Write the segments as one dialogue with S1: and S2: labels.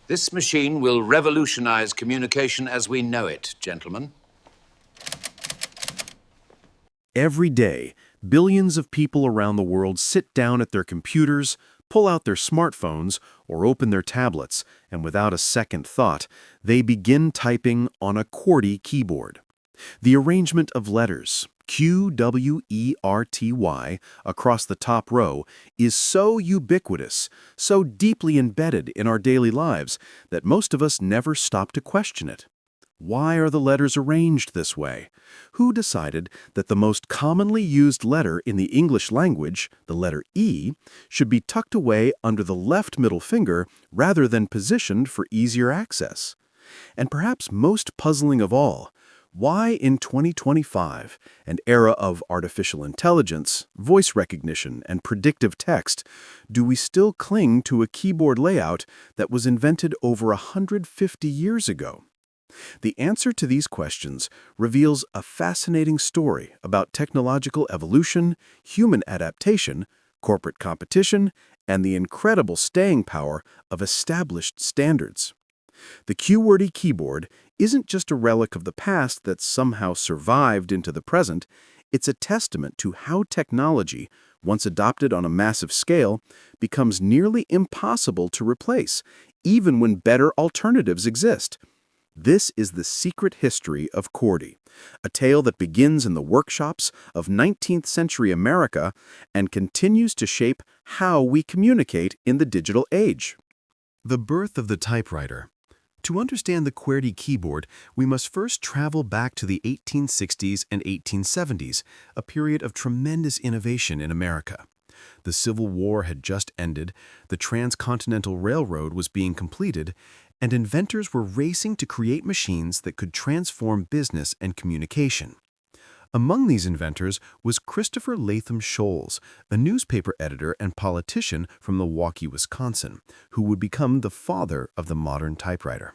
S1: This machine will revolutionize communication as we know it, gentlemen.
S2: Every day, billions of people around the world sit down at their computers, pull out their smartphones, or open their tablets, and without a second thought, they begin typing on a QWERTY keyboard. The arrangement of letters, QWERTY, across the top row is so ubiquitous, so deeply embedded in our daily lives that most of us never stop to question it. Why are the letters arranged this way? Who decided that the most commonly used letter in the English language, the letter E, should be tucked away under the left middle finger rather than positioned for easier access? And perhaps most puzzling of all, why in 2025, an era of artificial intelligence, voice recognition, and predictive text, do we still cling to a keyboard layout that was invented over 150 years ago? The answer to these questions reveals a fascinating story about technological evolution, human adaptation, corporate competition, and the incredible staying power of established standards. The QWERTY keyboard isn't just a relic of the past that somehow survived into the present, it's a testament to how technology, once adopted on a massive scale, becomes nearly impossible to replace, even when better alternatives exist. This is the secret history of QWERTY, a tale that begins in the workshops of 19th century America and continues to shape how we communicate in the digital age. The birth of the typewriter. To understand the QWERTY keyboard, we must first travel back to the 1860s and 1870s, a period of tremendous innovation in America. The Civil War had just ended, the Transcontinental Railroad was being completed, and inventors were racing to create machines that could transform business and communication. Among these inventors was Christopher Latham Sholes, a newspaper editor and politician from Milwaukee, Wisconsin, who would become the father of the modern typewriter.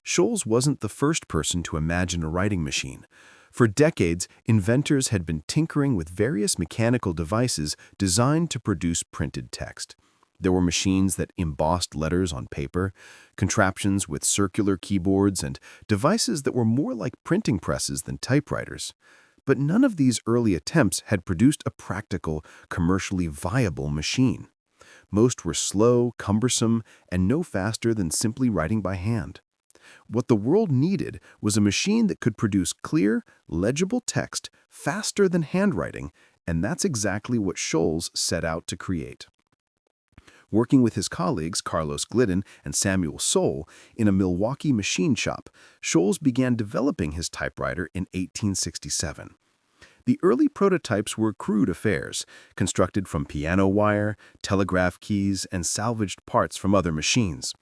S2: Sholes wasn't the first person to imagine a writing machine. For decades, inventors had been tinkering with various mechanical devices designed to produce printed text. There were machines that embossed letters on paper, contraptions with circular keyboards, and devices that were more like printing presses than typewriters. But none of these early attempts had produced a practical, commercially viable machine. Most were slow, cumbersome, and no faster than simply writing by hand. What the world needed was a machine that could produce clear, legible text faster than handwriting, and that's exactly what Sholes set out to create. Working with his colleagues Carlos Glidden and Samuel Soule in a Milwaukee machine shop, Sholes began developing his typewriter in 1867. The early prototypes were crude affairs, constructed from piano wire, telegraph keys, and salvaged parts from other machines.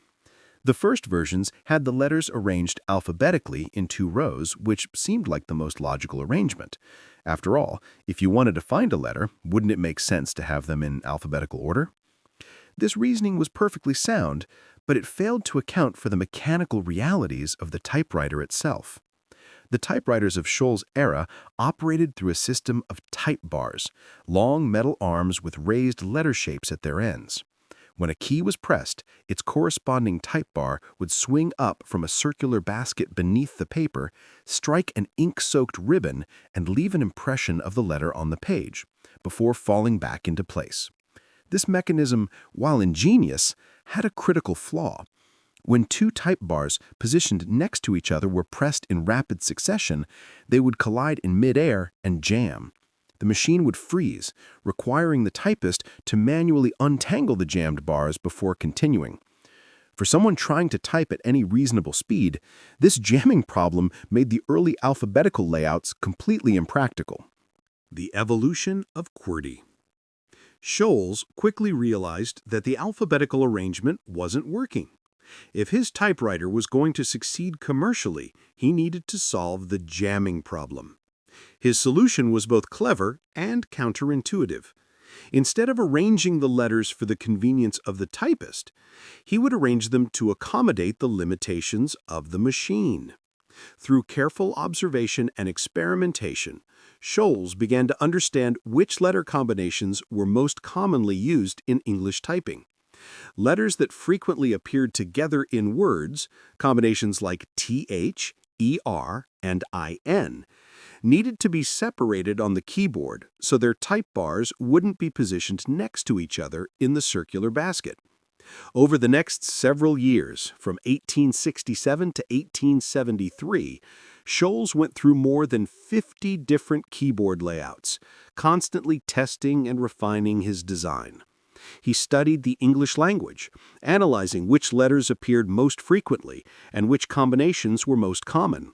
S2: The first versions had the letters arranged alphabetically in 2 rows, which seemed like the most logical arrangement. After all, if you wanted to find a letter, wouldn't it make sense to have them in alphabetical order? This reasoning was perfectly sound, but it failed to account for the mechanical realities of the typewriter itself. The typewriters of Sholes' era operated through a system of type bars, long metal arms with raised letter shapes at their ends. When a key was pressed, its corresponding type bar would swing up from a circular basket beneath the paper, strike an ink-soaked ribbon, and leave an impression of the letter on the page, before falling back into place. This mechanism, while ingenious, had a critical flaw. When 2 type bars positioned next to each other were pressed in rapid succession, they would collide in midair and jam. The machine would freeze, requiring the typist to manually untangle the jammed bars before continuing. For someone trying to type at any reasonable speed, this jamming problem made the early alphabetical layouts completely impractical. The evolution of QWERTY. Sholes quickly realized that the alphabetical arrangement wasn't working. If his typewriter was going to succeed commercially, he needed to solve the jamming problem. His solution was both clever and counterintuitive. Instead of arranging the letters for the convenience of the typist, he would arrange them to accommodate the limitations of the machine. Through careful observation and experimentation, Sholes began to understand which letter combinations were most commonly used in English typing. Letters that frequently appeared together in words, combinations like TH, ER, and IN, needed to be separated on the keyboard so their type bars wouldn't be positioned next to each other in the circular basket. Over the next several years, from 1867 to 1873, Scholes went through more than 50 different keyboard layouts, constantly testing and refining his design. He studied the English language, analyzing which letters appeared most frequently and which combinations were most common.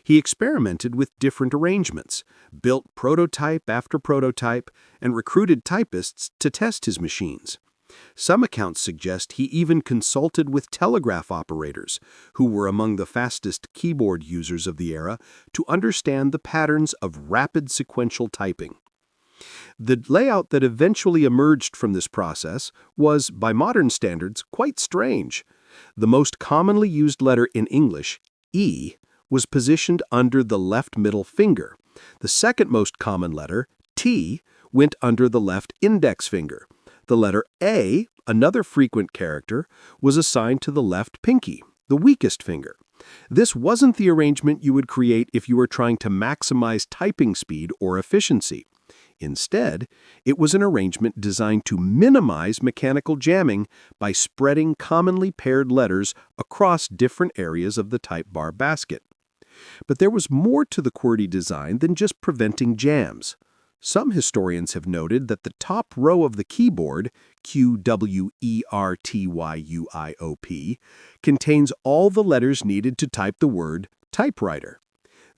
S2: He experimented with different arrangements, built prototype after prototype, and recruited typists to test his machines. Some accounts suggest he even consulted with telegraph operators, who were among the fastest keyboard users of the era, to understand the patterns of rapid sequential typing. The layout that eventually emerged from this process was, by modern standards, quite strange. The most commonly used letter in English, E, was positioned under the left middle finger. The second most common letter, T, went under the left index finger. The letter A, another frequent character, was assigned to the left pinky, the weakest finger. This wasn't the arrangement you would create if you were trying to maximize typing speed or efficiency. Instead, it was an arrangement designed to minimize mechanical jamming by spreading commonly paired letters across different areas of the type bar basket. But there was more to the QWERTY design than just preventing jams. Some historians have noted that the top row of the keyboard, QWERTYUIOP, contains all the letters needed to type the word typewriter.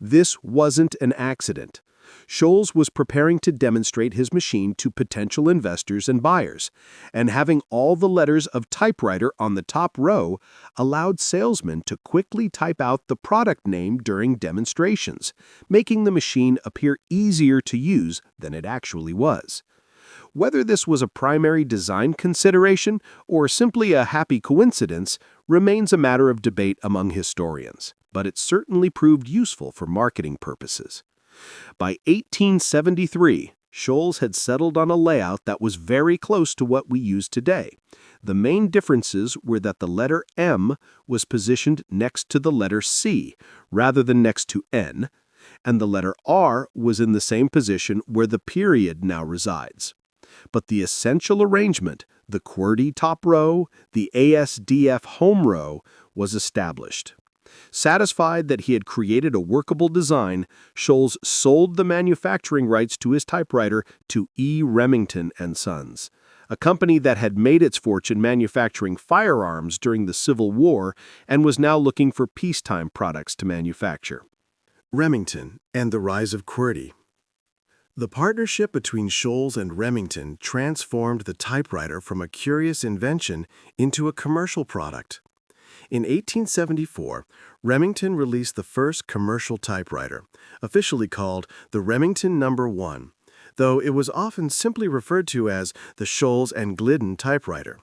S2: This wasn't an accident. Scholes was preparing to demonstrate his machine to potential investors and buyers, and having all the letters of typewriter on the top row allowed salesmen to quickly type out the product name during demonstrations, making the machine appear easier to use than it actually was. Whether this was a primary design consideration or simply a happy coincidence remains a matter of debate among historians, but it certainly proved useful for marketing purposes. By 1873, Scholes had settled on a layout that was very close to what we use today. The main differences were that the letter M was positioned next to the letter C rather than next to N, and the letter R was in the same position where the period now resides. But the essential arrangement, the QWERTY top row, the ASDF home row, was established. Satisfied that he had created a workable design, Scholes sold the manufacturing rights to his typewriter to E. Remington & Sons, a company that had made its fortune manufacturing firearms during the Civil War and was now looking for peacetime products to manufacture. Remington and the rise of QWERTY. The partnership between Scholes and Remington transformed the typewriter from a curious invention into a commercial product. In 1874, Remington released the first commercial typewriter, officially called the Remington No. 1, though it was often simply referred to as the Scholes and Glidden typewriter.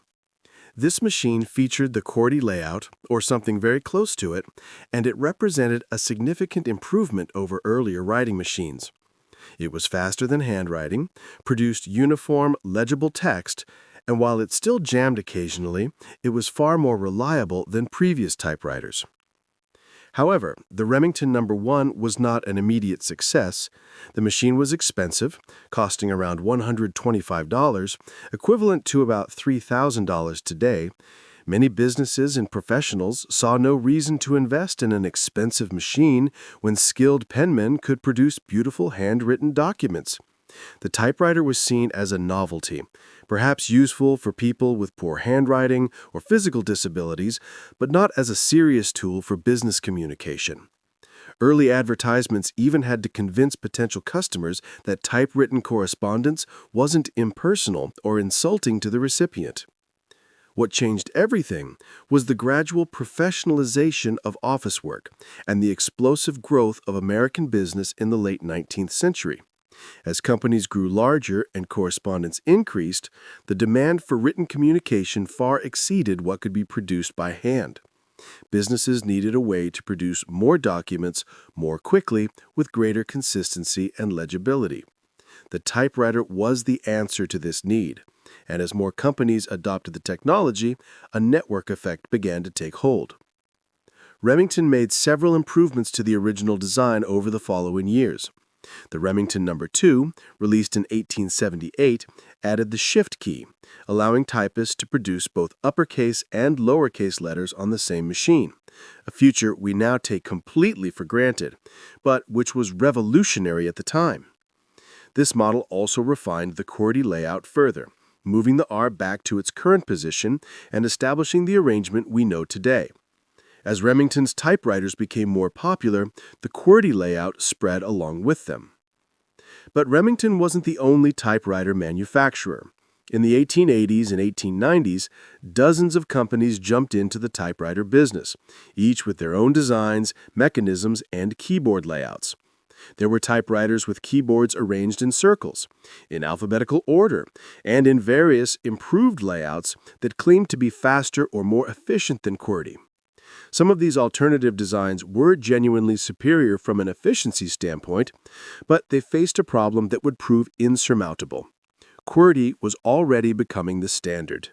S2: This machine featured the QWERTY layout, or something very close to it, and it represented a significant improvement over earlier writing machines. It was faster than handwriting, produced uniform, legible text, and while it still jammed occasionally, it was far more reliable than previous typewriters. However, the Remington No. 1 was not an immediate success. The machine was expensive, costing around $125, equivalent to about $3,000 today. Many businesses and professionals saw no reason to invest in an expensive machine when skilled penmen could produce beautiful handwritten documents. The typewriter was seen as a novelty, perhaps useful for people with poor handwriting or physical disabilities, but not as a serious tool for business communication. Early advertisements even had to convince potential customers that typewritten correspondence wasn't impersonal or insulting to the recipient. What changed everything was the gradual professionalization of office work and the explosive growth of American business in the late 19th century. As companies grew larger and correspondence increased, the demand for written communication far exceeded what could be produced by hand. Businesses needed a way to produce more documents more quickly with greater consistency and legibility. The typewriter was the answer to this need. and as more companies adopted the technology, a network effect began to take hold. Remington made several improvements to the original design over the following years. The Remington No. 2, released in 1878, added the shift key, allowing typists to produce both uppercase and lowercase letters on the same machine, a feature we now take completely for granted, but which was revolutionary at the time. This model also refined the QWERTY layout further, moving the R back to its current position and establishing the arrangement we know today. As Remington's typewriters became more popular, the QWERTY layout spread along with them. But Remington wasn't the only typewriter manufacturer. In the 1880s and 1890s, dozens of companies jumped into the typewriter business, each with their own designs, mechanisms, and keyboard layouts. There were typewriters with keyboards arranged in circles, in alphabetical order, and in various improved layouts that claimed to be faster or more efficient than QWERTY. Some of these alternative designs were genuinely superior from an efficiency standpoint, but they faced a problem that would prove insurmountable. QWERTY was already becoming the standard.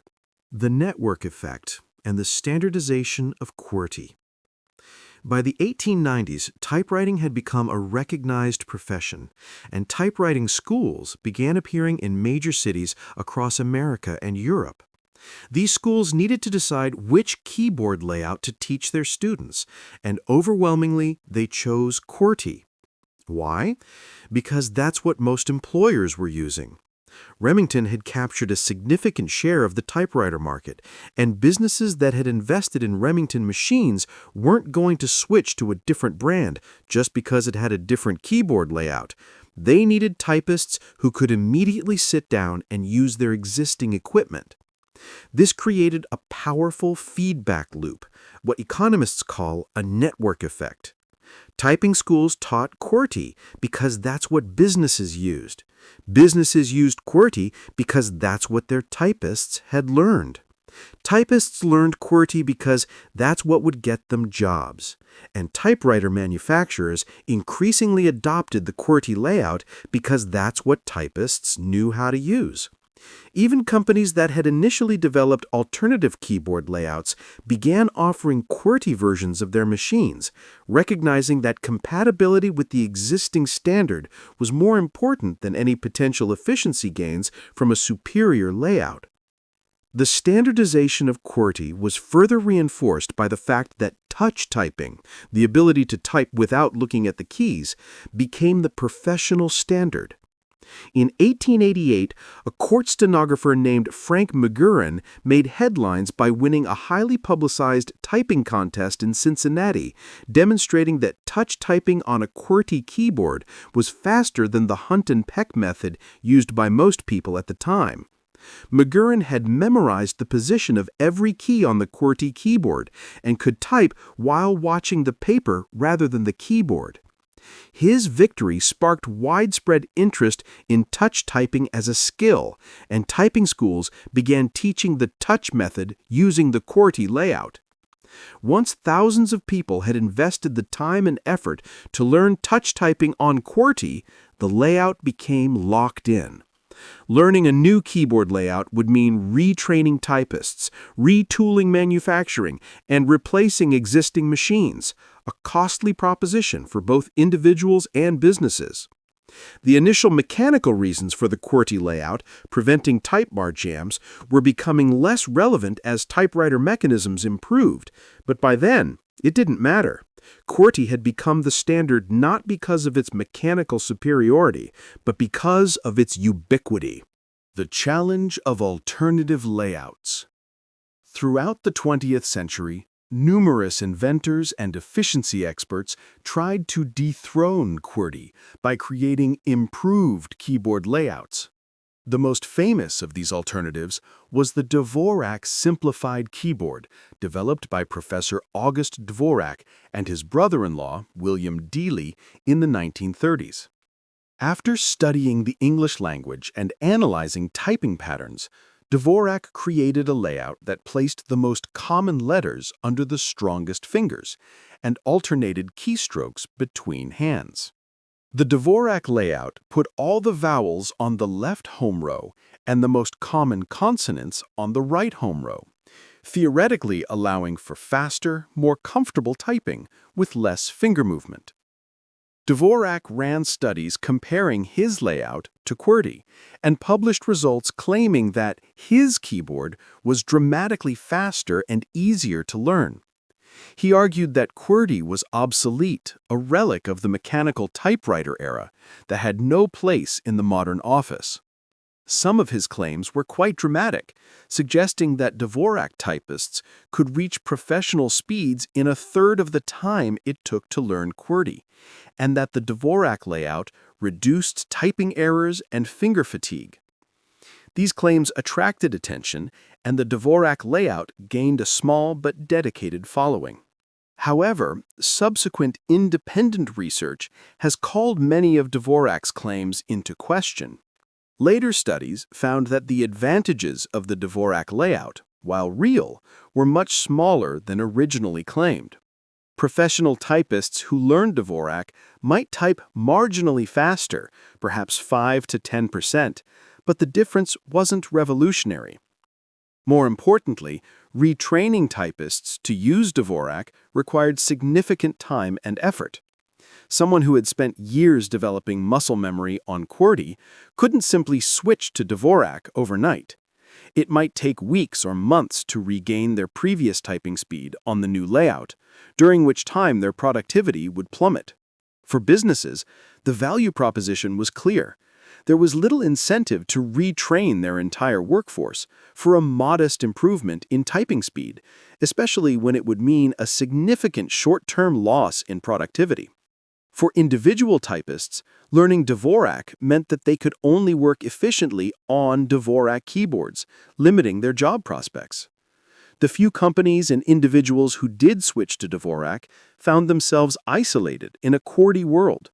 S2: The network effect and the standardization of QWERTY. By the 1890s, typewriting had become a recognized profession, and typewriting schools began appearing in major cities across America and Europe. These schools needed to decide which keyboard layout to teach their students, and overwhelmingly, they chose QWERTY. Why? Because that's what most employers were using. Remington had captured a significant share of the typewriter market, and businesses that had invested in Remington machines weren't going to switch to a different brand just because it had a different keyboard layout. They needed typists who could immediately sit down and use their existing equipment. This created a powerful feedback loop, what economists call a network effect. Typing schools taught QWERTY because that's what businesses used. Businesses used QWERTY because that's what their typists had learned. Typists learned QWERTY because that's what would get them jobs. And typewriter manufacturers increasingly adopted the QWERTY layout because that's what typists knew how to use. Even companies that had initially developed alternative keyboard layouts began offering QWERTY versions of their machines, recognizing that compatibility with the existing standard was more important than any potential efficiency gains from a superior layout. The standardization of QWERTY was further reinforced by the fact that touch typing, the ability to type without looking at the keys, became the professional standard. In 1888, a court stenographer named Frank McGurran made headlines by winning a highly publicized typing contest in Cincinnati, demonstrating that touch typing on a QWERTY keyboard was faster than the hunt and peck method used by most people at the time. McGurran had memorized the position of every key on the QWERTY keyboard and could type while watching the paper rather than the keyboard. His victory sparked widespread interest in touch typing as a skill, and typing schools began teaching the touch method using the QWERTY layout. Once thousands of people had invested the time and effort to learn touch typing on QWERTY, the layout became locked in. Learning a new keyboard layout would mean retraining typists, retooling manufacturing, and replacing existing machines, a costly proposition for both individuals and businesses. The initial mechanical reasons for the QWERTY layout, preventing type bar jams, were becoming less relevant as typewriter mechanisms improved, but by then, it didn't matter. QWERTY had become the standard not because of its mechanical superiority, but because of its ubiquity. The challenge of alternative layouts. Throughout the 20th century, numerous inventors and efficiency experts tried to dethrone QWERTY by creating improved keyboard layouts. The most famous of these alternatives was the Dvorak Simplified Keyboard, developed by Professor August Dvorak and his brother-in-law, William Dealey, in the 1930s. After studying the English language and analyzing typing patterns, Dvorak created a layout that placed the most common letters under the strongest fingers and alternated keystrokes between hands. The Dvorak layout put all the vowels on the left home row and the most common consonants on the right home row, theoretically allowing for faster, more comfortable typing with less finger movement. Dvorak ran studies comparing his layout to QWERTY and published results claiming that his keyboard was dramatically faster and easier to learn. He argued that QWERTY was obsolete, a relic of the mechanical typewriter era that had no place in the modern office. Some of his claims were quite dramatic, suggesting that Dvorak typists could reach professional speeds in a third of the time it took to learn QWERTY, and that the Dvorak layout reduced typing errors and finger fatigue. These claims attracted attention, and the Dvorak layout gained a small but dedicated following. However, subsequent independent research has called many of Dvorak's claims into question. Later studies found that the advantages of the Dvorak layout, while real, were much smaller than originally claimed. Professional typists who learned Dvorak might type marginally faster, perhaps 5 to 10%, but the difference wasn't revolutionary. More importantly, retraining typists to use Dvorak required significant time and effort. Someone who had spent years developing muscle memory on QWERTY couldn't simply switch to Dvorak overnight. It might take weeks or months to regain their previous typing speed on the new layout, during which time their productivity would plummet. For businesses, the value proposition was clear. There was little incentive to retrain their entire workforce for a modest improvement in typing speed, especially when it would mean a significant short-term loss in productivity. For individual typists, learning Dvorak meant that they could only work efficiently on Dvorak keyboards, limiting their job prospects. The few companies and individuals who did switch to Dvorak found themselves isolated in a QWERTY world.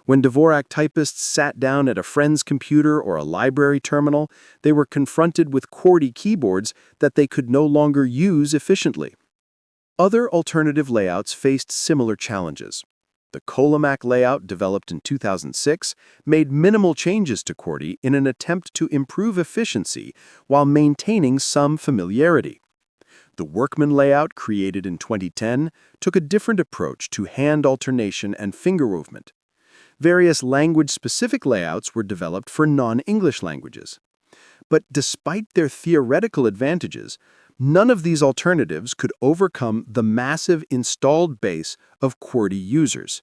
S2: When Dvorak typists sat down at a friend's computer or a library terminal, they were confronted with QWERTY keyboards that they could no longer use efficiently. Other alternative layouts faced similar challenges. The Colomac layout, developed in 2006, made minimal changes to QWERTY in an attempt to improve efficiency while maintaining some familiarity. The Workman layout, created in 2010, took a different approach to hand alternation and finger movement. Various language-specific layouts were developed for non-English languages. But despite their theoretical advantages, none of these alternatives could overcome the massive installed base of QWERTY users.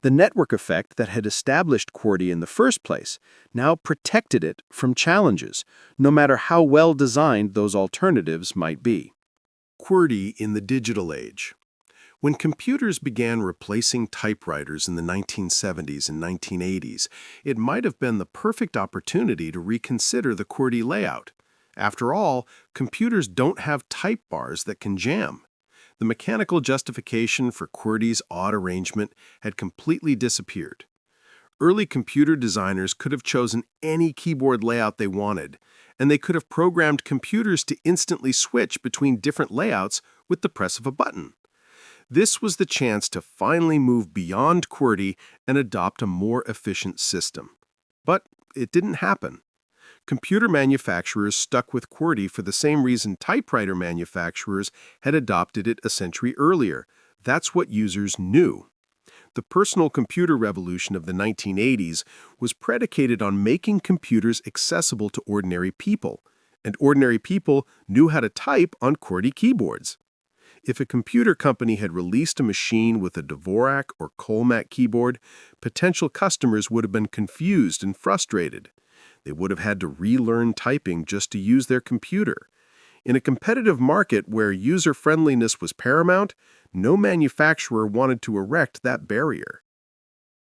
S2: The network effect that had established QWERTY in the first place now protected it from challenges, no matter how well designed those alternatives might be. QWERTY in the digital age. When computers began replacing typewriters in the 1970s and 1980s, it might have been the perfect opportunity to reconsider the QWERTY layout. After all, computers don't have type bars that can jam. The mechanical justification for QWERTY's odd arrangement had completely disappeared. Early computer designers could have chosen any keyboard layout they wanted, and they could have programmed computers to instantly switch between different layouts with the press of a button. This was the chance to finally move beyond QWERTY and adopt a more efficient system. But it didn't happen. Computer manufacturers stuck with QWERTY for the same reason typewriter manufacturers had adopted it a century earlier. That's what users knew. The personal computer revolution of the 1980s was predicated on making computers accessible to ordinary people, and ordinary people knew how to type on QWERTY keyboards. If a computer company had released a machine with a Dvorak or Colomac keyboard, potential customers would have been confused and frustrated. They would have had to relearn typing just to use their computer. In a competitive market where user-friendliness was paramount, no manufacturer wanted to erect that barrier.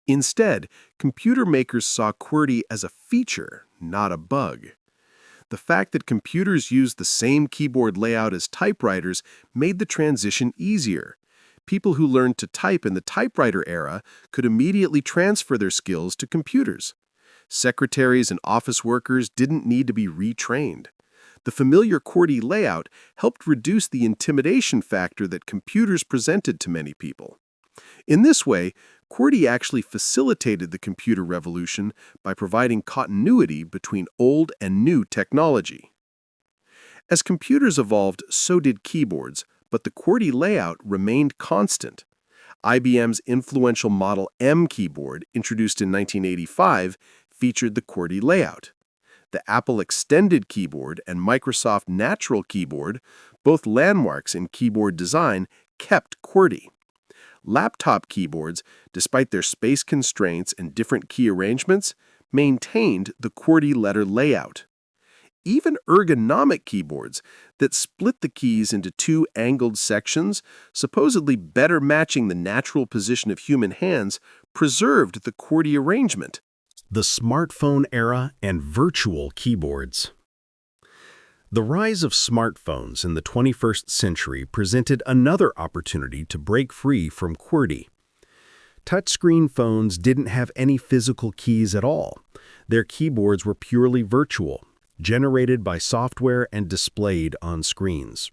S2: Instead, computer makers saw QWERTY as a feature, not a bug. The fact that computers used the same keyboard layout as typewriters made the transition easier. People who learned to type in the typewriter era could immediately transfer their skills to computers. Secretaries and office workers didn't need to be retrained. The familiar QWERTY layout helped reduce the intimidation factor that computers presented to many people. In this way, QWERTY actually facilitated the computer revolution by providing continuity between old and new technology. As computers evolved, so did keyboards, but the QWERTY layout remained constant. IBM's influential Model M keyboard, introduced in 1985, featured the QWERTY layout. The Apple Extended Keyboard and Microsoft Natural Keyboard, both landmarks in keyboard design, kept QWERTY. Laptop keyboards, despite their space constraints and different key arrangements, maintained the QWERTY letter layout. Even ergonomic keyboards that split the keys into two angled sections, supposedly better matching the natural position of human hands, preserved the QWERTY arrangement.
S3: The smartphone era and virtual keyboards. The rise of smartphones in the 21st century presented another opportunity to break free from QWERTY. Touchscreen phones didn't have any physical keys at all. Their keyboards were purely virtual, generated by software and displayed on screens.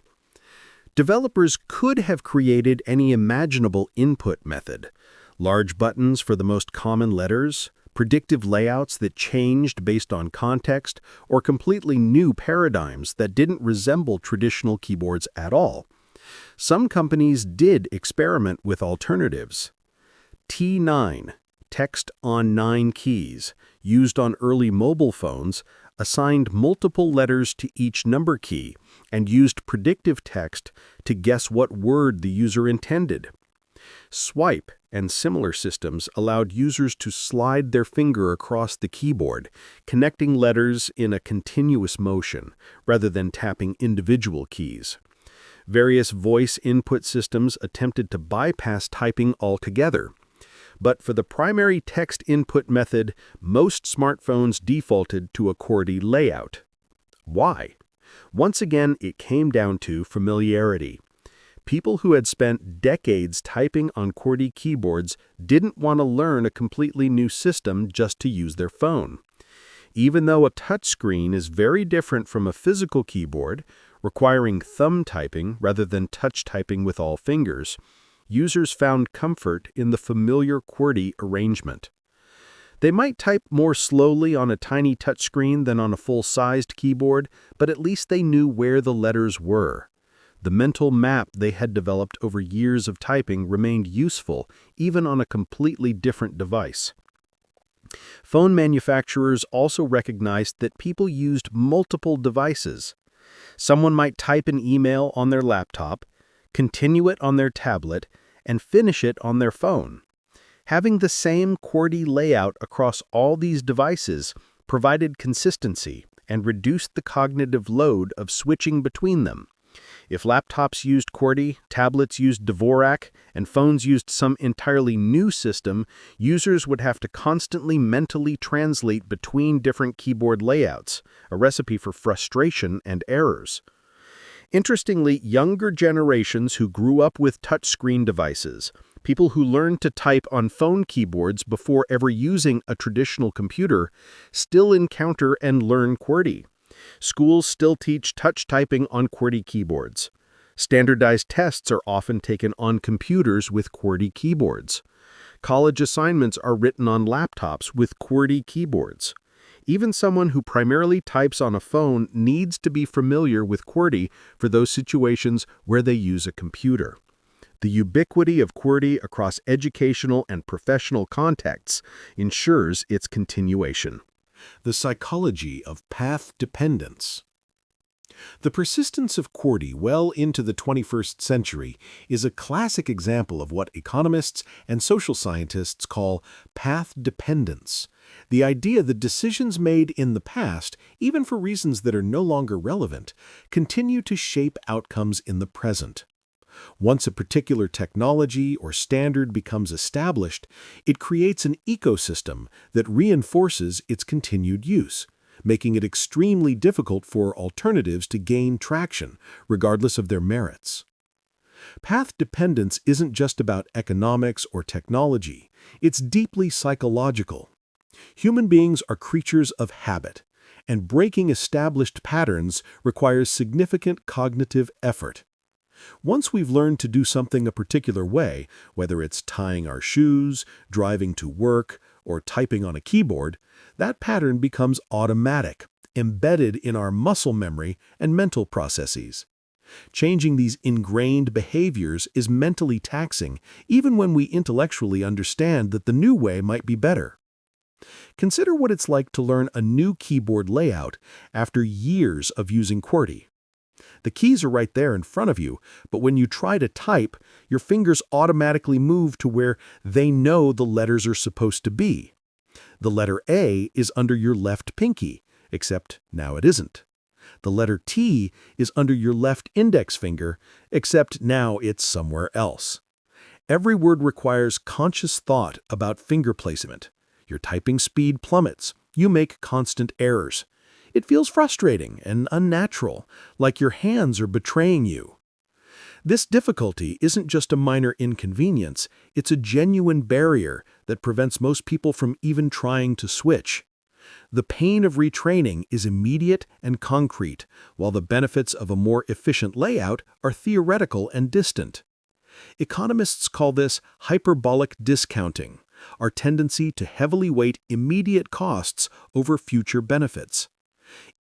S3: Developers could have created any imaginable input method: large buttons for the most common letters, predictive layouts that changed based on context, or completely new paradigms that didn't resemble traditional keyboards at all. Some companies did experiment with alternatives. T9, text on 9 keys, used on early mobile phones, assigned multiple letters to each number key and used predictive text to guess what word the user intended. Swipe and similar systems allowed users to slide their finger across the keyboard, connecting letters in a continuous motion, rather than tapping individual keys. Various voice input systems attempted to bypass typing altogether. But for the primary text input method, most smartphones defaulted to a QWERTY layout. Why? Once again, it came down to familiarity. People who had spent decades typing on QWERTY keyboards didn't want to learn a completely new system just to use their phone. Even though a touchscreen is very different from a physical keyboard, requiring thumb typing rather than touch typing with all fingers, users found comfort in the familiar QWERTY arrangement. They might type more slowly on a tiny touchscreen than on a full-sized keyboard, but at least they knew where the letters were. The mental map they had developed over years of typing remained useful, even on a completely different device. Phone manufacturers also recognized that people used multiple devices. Someone might type an email on their laptop, continue it on their tablet, and finish it on their phone. Having the same QWERTY layout across all these devices provided consistency and reduced the cognitive load of switching between them. If laptops used QWERTY, tablets used Dvorak, and phones used some entirely new system, users would have to constantly mentally translate between different keyboard layouts, a recipe for frustration and errors. Interestingly, younger generations who grew up with touchscreen devices, people who learned to type on phone keyboards before ever using a traditional computer, still encounter and learn QWERTY. Schools still teach touch typing on QWERTY keyboards. Standardized tests are often taken on computers with QWERTY keyboards. College assignments are written on laptops with QWERTY keyboards. Even someone who primarily types on a phone needs to be familiar with QWERTY for those situations where they use a computer. The ubiquity of QWERTY across educational and professional contexts ensures its continuation.
S2: The psychology of path dependence. The persistence of QWERTY well into the 21st century is a classic example of what economists and social scientists call path dependence, the idea that decisions made in the past, even for reasons that are no longer relevant, continue to shape outcomes in the present. Once a particular technology or standard becomes established, it creates an ecosystem that reinforces its continued use, making it extremely difficult for alternatives to gain traction, regardless of their merits. Path dependence isn't just about economics or technology, it's deeply psychological. Human beings are creatures of habit, and breaking established patterns requires significant cognitive effort. Once we've learned to do something a particular way, whether it's tying our shoes, driving to work, or typing on a keyboard, that pattern becomes automatic, embedded in our muscle memory and mental processes. Changing these ingrained behaviors is mentally taxing, even when we intellectually understand that the new way might be better. Consider what it's like to learn a new keyboard layout after years of using QWERTY. The keys are right there in front of you, but when you try to type, your fingers automatically move to where they know the letters are supposed to be. The letter A is under your left pinky, except now it isn't. The letter T is under your left index finger, except now it's somewhere else. Every word requires conscious thought about finger placement. Your typing speed plummets. You make constant errors. It feels frustrating and unnatural, like your hands are betraying you. This difficulty isn't just a minor inconvenience, it's a genuine barrier that prevents most people from even trying to switch. The pain of retraining is immediate and concrete, while the benefits of a more efficient layout are theoretical and distant. Economists call this hyperbolic discounting, our tendency to heavily weight immediate costs over future benefits.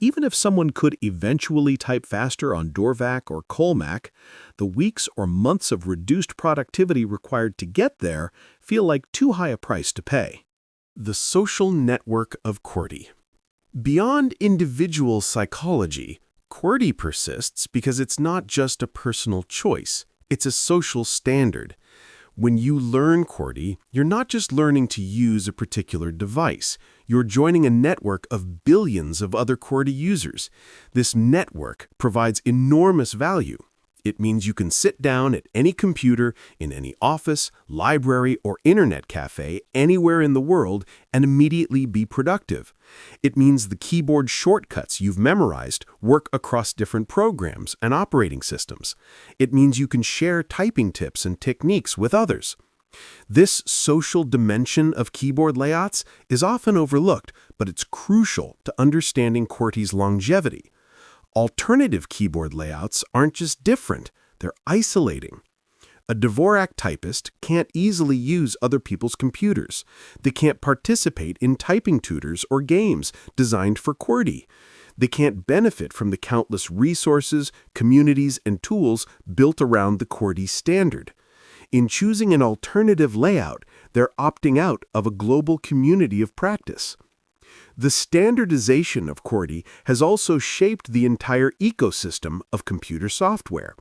S2: Even if someone could eventually type faster on Dorvac or Colmac, the weeks or months of reduced productivity required to get there feel like too high a price to pay.
S3: The social network of QWERTY. Beyond individual psychology, QWERTY persists because it's not just a personal choice, it's a social standard. When you learn QWERTY, you're not just learning to use a particular device. You're joining a network of billions of other QWERTY users. This network provides enormous value. It means you can sit down at any computer, in any office, library, or internet cafe anywhere in the world and immediately be productive. It means the keyboard shortcuts you've memorized work across different programs and operating systems. It means you can share typing tips and techniques with others. This social dimension of keyboard layouts is often overlooked, but it's crucial to understanding QWERTY's longevity. Alternative keyboard layouts aren't just different, they're isolating. A Dvorak typist can't easily use other people's computers. They can't participate in typing tutors or games designed for QWERTY. They can't benefit from the countless resources, communities, and tools built around the QWERTY standard. In choosing an alternative layout, they're opting out of a global community of practice. The standardization of QWERTY has also shaped the entire ecosystem of computer software.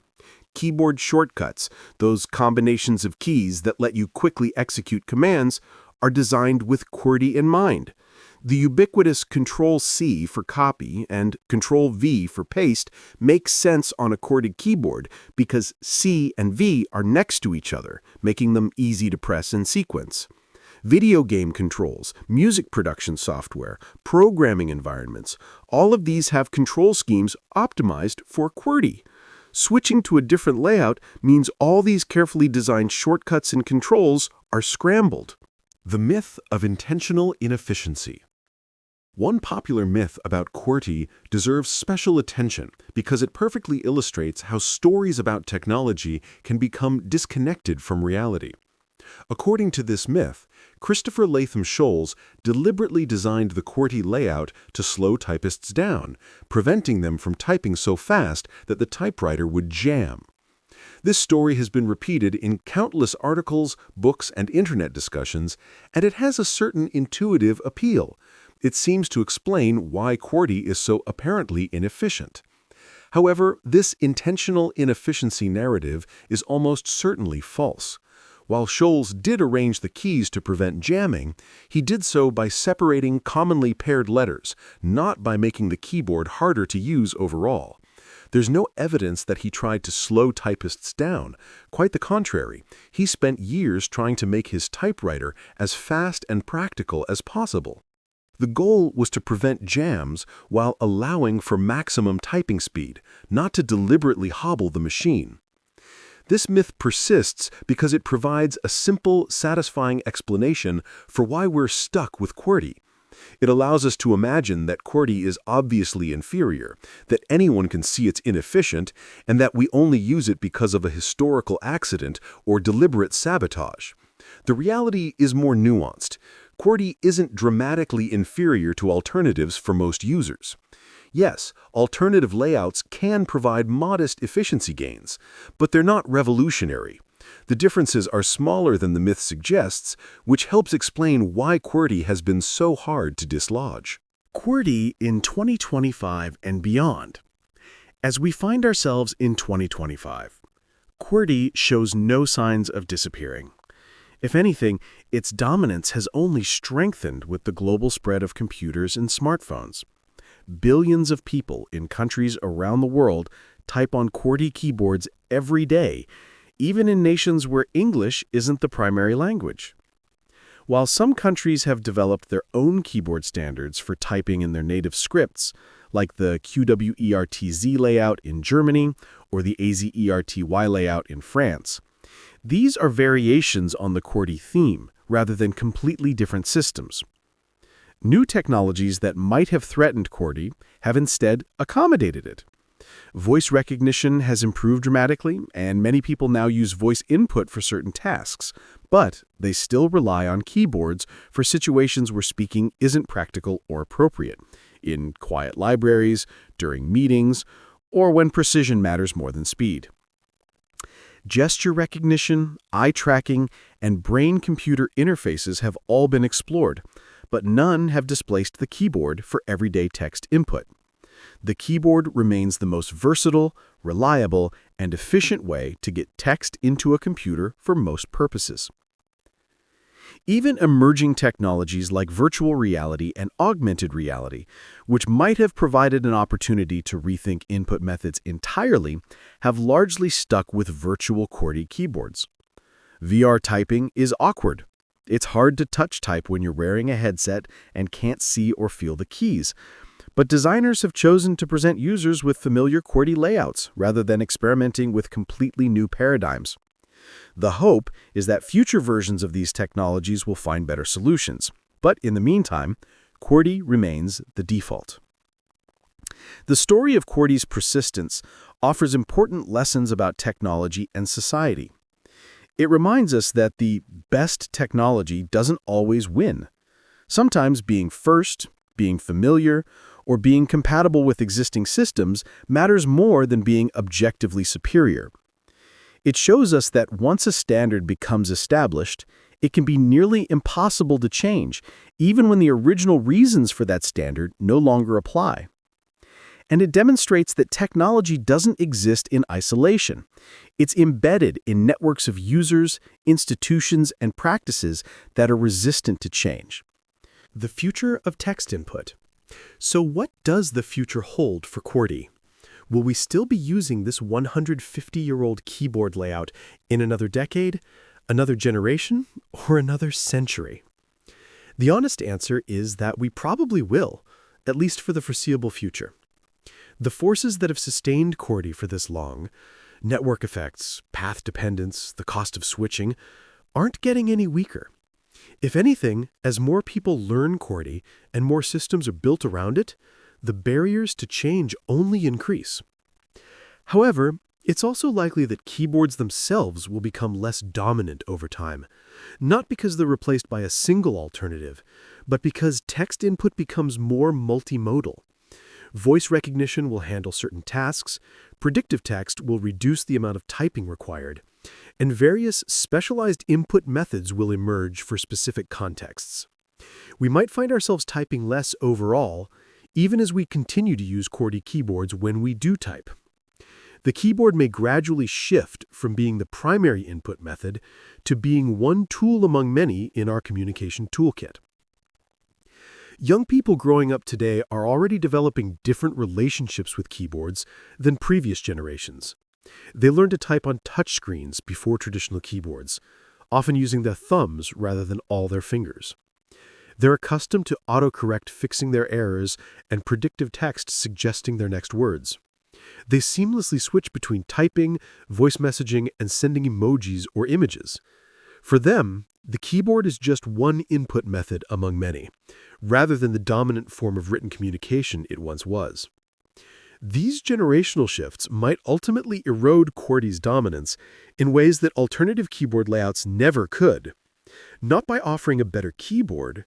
S3: Keyboard shortcuts, those combinations of keys that let you quickly execute commands, are designed with QWERTY in mind. The ubiquitous Control-C for copy and Control-V for paste makes sense on a QWERTY keyboard because C and V are next to each other, making them easy to press in sequence. Video game controls, music production software, programming environments, all of these have control schemes optimized for QWERTY. Switching to a different layout means all these carefully designed shortcuts and controls are scrambled.
S2: The myth of intentional inefficiency. One popular myth about QWERTY deserves special attention because it perfectly illustrates how stories about technology can become disconnected from reality. According to this myth, Christopher Latham Scholes deliberately designed the QWERTY layout to slow typists down, preventing them from typing so fast that the typewriter would jam. This story has been repeated in countless articles, books, and internet discussions, and it has a certain intuitive appeal. It seems to explain why QWERTY is so apparently inefficient. However, this intentional inefficiency narrative is almost certainly false. While Scholes did arrange the keys to prevent jamming, he did so by separating commonly paired letters, not by making the keyboard harder to use overall. There's no evidence that he tried to slow typists down. Quite the contrary, he spent years trying to make his typewriter as fast and practical as possible. The goal was to prevent jams while allowing for maximum typing speed, not to deliberately hobble the machine. This myth persists because it provides a simple, satisfying explanation for why we're stuck with QWERTY. It allows us to imagine that QWERTY is obviously inferior, that anyone can see it's inefficient, and that we only use it because of a historical accident or deliberate sabotage. The reality is more nuanced. QWERTY isn't dramatically inferior to alternatives for most users. Yes, alternative layouts can provide modest efficiency gains, but they're not revolutionary. The differences are smaller than the myth suggests, which helps explain why QWERTY has been so hard to dislodge.
S3: QWERTY in 2025 and beyond. As we find ourselves in 2025, QWERTY shows no signs of disappearing. If anything, its dominance has only strengthened with the global spread of computers and smartphones. Billions of people in countries around the world type on QWERTY keyboards every day, even in nations where English isn't the primary language. While some countries have developed their own keyboard standards for typing in their native scripts, like the QWERTZ layout in Germany or the AZERTY layout in France, these are variations on the QWERTY theme rather than completely different systems. New technologies that might have threatened QWERTY have instead accommodated it. Voice recognition has improved dramatically, and many people now use voice input for certain tasks, but they still rely on keyboards for situations where speaking isn't practical or appropriate, in quiet libraries, during meetings, or when precision matters more than speed. Gesture recognition, eye tracking, and brain-computer interfaces have all been explored, but none have displaced the keyboard for everyday text input. The keyboard remains the most versatile, reliable, and efficient way to get text into a computer for most purposes. Even emerging technologies like virtual reality and augmented reality, which might have provided an opportunity to rethink input methods entirely, have largely stuck with virtual QWERTY keyboards. VR typing is awkward. It's hard to touch type when you're wearing a headset and can't see or feel the keys. But designers have chosen to present users with familiar QWERTY layouts rather than experimenting with completely new paradigms. The hope is that future versions of these technologies will find better solutions. But in the meantime, QWERTY remains the default. The story of QWERTY's persistence offers important lessons about technology and society. It reminds us that the best technology doesn't always win. Sometimes being first, being familiar, or being compatible with existing systems matters more than being objectively superior. It shows us that once a standard becomes established, it can be nearly impossible to change, even when the original reasons for that standard no longer apply. And it demonstrates that technology doesn't exist in isolation. It's embedded in networks of users, institutions, and practices that are resistant to change. The future of text input. So what does the future hold for QWERTY? Will we still be using this 150-year-old keyboard layout in another decade, another generation, or another century? The honest answer is that we probably will, at least for the foreseeable future. The forces that have sustained QWERTY for this long, network effects, path dependence, the cost of switching, aren't getting any weaker. If anything, as more people learn QWERTY and more systems are built around it, the barriers to change only increase. However, it's also likely that keyboards themselves will become less dominant over time, not because they're replaced by a single alternative, but because text input becomes more multimodal. Voice recognition will handle certain tasks, predictive text will reduce the amount of typing required, and various specialized input methods will emerge for specific contexts. We might find ourselves typing less overall, even as we continue to use QWERTY keyboards when we do type. The keyboard may gradually shift from being the primary input method to being one tool among many in our communication toolkit. Young people growing up today are already developing different relationships with keyboards than previous generations. They learn to type on touchscreens before traditional keyboards, often using their thumbs rather than all their fingers. They're accustomed to autocorrect fixing their errors and predictive text suggesting their next words. They seamlessly switch between typing, voice messaging, and sending emojis or images.
S4: For them, the keyboard is just one input method among many, rather than the dominant form of written communication it once was. These generational shifts might ultimately erode QWERTY's dominance in ways that alternative keyboard layouts never could, not by offering a better keyboard,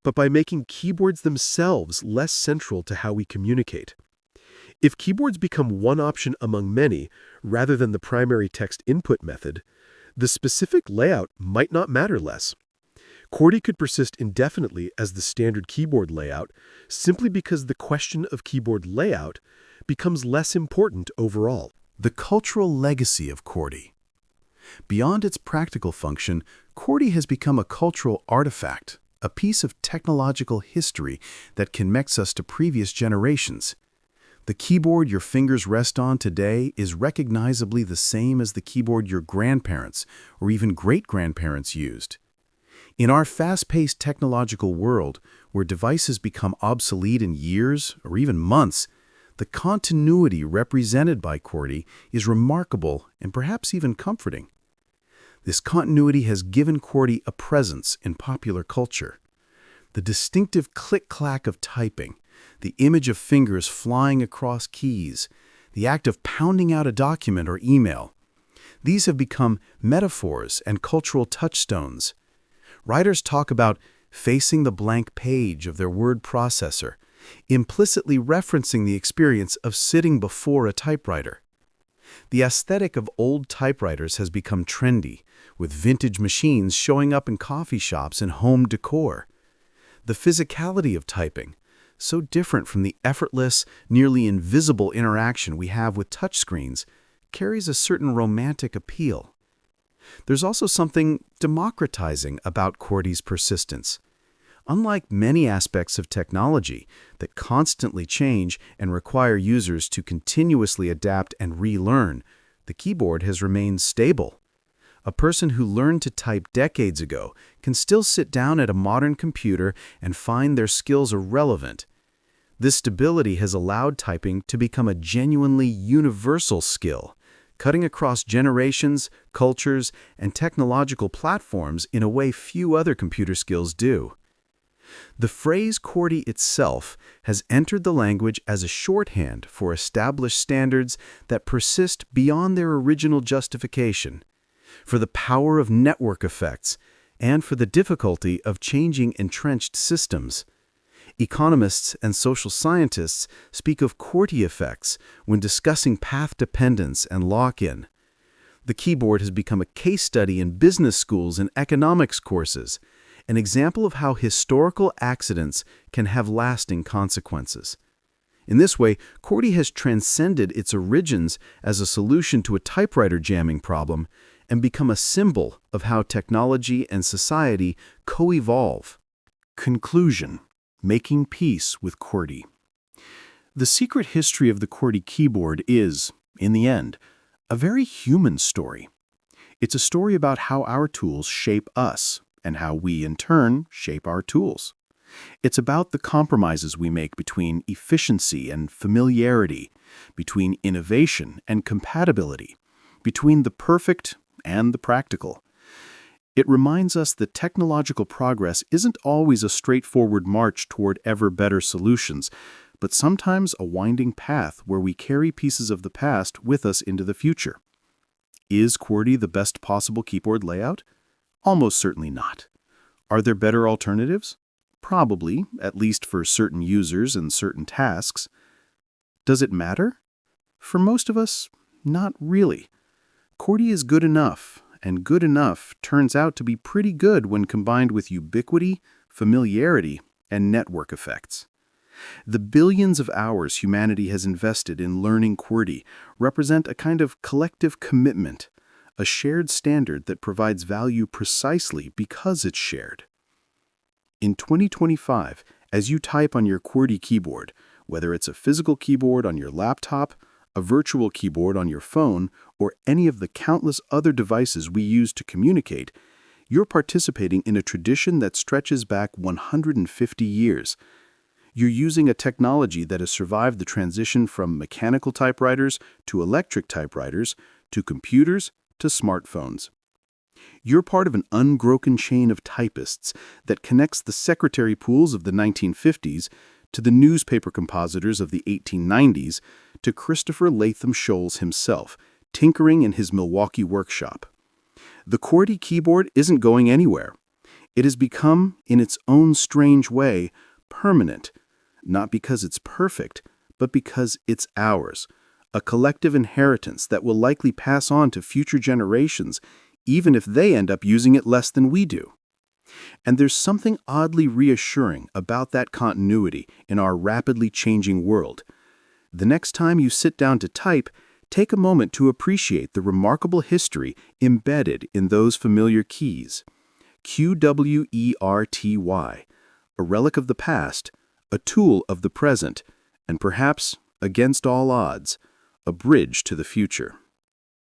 S4: but by making keyboards themselves less central to how we communicate. If keyboards become one option among many, rather than the primary text input method, the specific layout might not matter less. QWERTY could persist indefinitely as the standard keyboard layout simply because the question of keyboard layout becomes less important overall.
S2: The cultural legacy of QWERTY. Beyond its practical function, QWERTY has become a cultural artifact, a piece of technological history that connects us to previous generations. The keyboard your fingers rest on today is recognizably the same as the keyboard your grandparents or even great-grandparents used. In our fast-paced technological world, where devices become obsolete in years or even months, the continuity represented by QWERTY is remarkable and perhaps even comforting. This continuity has given QWERTY a presence in popular culture. The distinctive click-clack of typing, the image of fingers flying across keys, the act of pounding out a document or email. These have become metaphors and cultural touchstones. Writers talk about facing the blank page of their word processor, implicitly referencing the experience of sitting before a typewriter. The aesthetic of old typewriters has become trendy, with vintage machines showing up in coffee shops and home decor. The physicality of typing, so different from the effortless, nearly invisible interaction we have with touchscreens, carries a certain romantic appeal. There's also something democratizing about QWERTY's persistence. Unlike many aspects of technology that constantly change and require users to continuously adapt and relearn, the keyboard has remained stable. A person who learned to type decades ago can still sit down at a modern computer and find their skills are relevant. This stability has allowed typing to become a genuinely universal skill, cutting across generations, cultures, and technological platforms in a way few other computer skills do. The phrase QWERTY itself has entered the language as a shorthand for established standards that persist beyond their original justification, for the power of network effects, and for the difficulty of changing entrenched systems. Economists and social scientists speak of QWERTY effects when discussing path dependence and lock-in. The keyboard has become a case study in business schools and economics courses, an example of how historical accidents can have lasting consequences. In this way, QWERTY has transcended its origins as a solution to a typewriter jamming problem and become a symbol of how technology and society co-evolve. Conclusion: making peace with QWERTY. The secret history of the QWERTY keyboard is, in the end, a very human story. It's a story about how our tools shape us, and how we, in turn, shape our tools. It's about the compromises we make between efficiency and familiarity, between innovation and compatibility, between the perfect and the practical. It reminds us that technological progress isn't always a straightforward march toward ever better solutions, but sometimes a winding path where we carry pieces of the past with us into the future. Is QWERTY the best possible keyboard layout? Almost certainly not. Are there better alternatives? Probably, at least for certain users and certain tasks. Does it matter? For most of us, not really. QWERTY is good enough, and good enough turns out to be pretty good when combined with ubiquity, familiarity, and network effects. The billions of hours humanity has invested in learning QWERTY represent a kind of collective commitment, a shared standard that provides value precisely because it's shared. In 2025, as you type on your QWERTY keyboard, whether it's a physical keyboard on your laptop, a virtual keyboard on your phone, or any of the countless other devices we use to communicate, you're participating in a tradition that stretches back 150 years. You're using a technology that has survived the transition from mechanical typewriters to electric typewriters to computers to smartphones. You're part of an unbroken chain of typists that connects the secretary pools of the 1950s to the newspaper compositors of the 1890s to Christopher Latham Scholes himself, tinkering in his Milwaukee workshop. The QWERTY keyboard isn't going anywhere. It has become, in its own strange way, permanent, not because it's perfect, but because it's ours, a collective inheritance that will likely pass on to future generations, even if they end up using it less than we do. And there's something oddly reassuring about that continuity in our rapidly changing world. The next time you sit down to type, take a moment to appreciate the remarkable history embedded in those familiar keys. QWERTY, a relic of the past, a tool of the present, and perhaps, against all odds, a bridge to the future.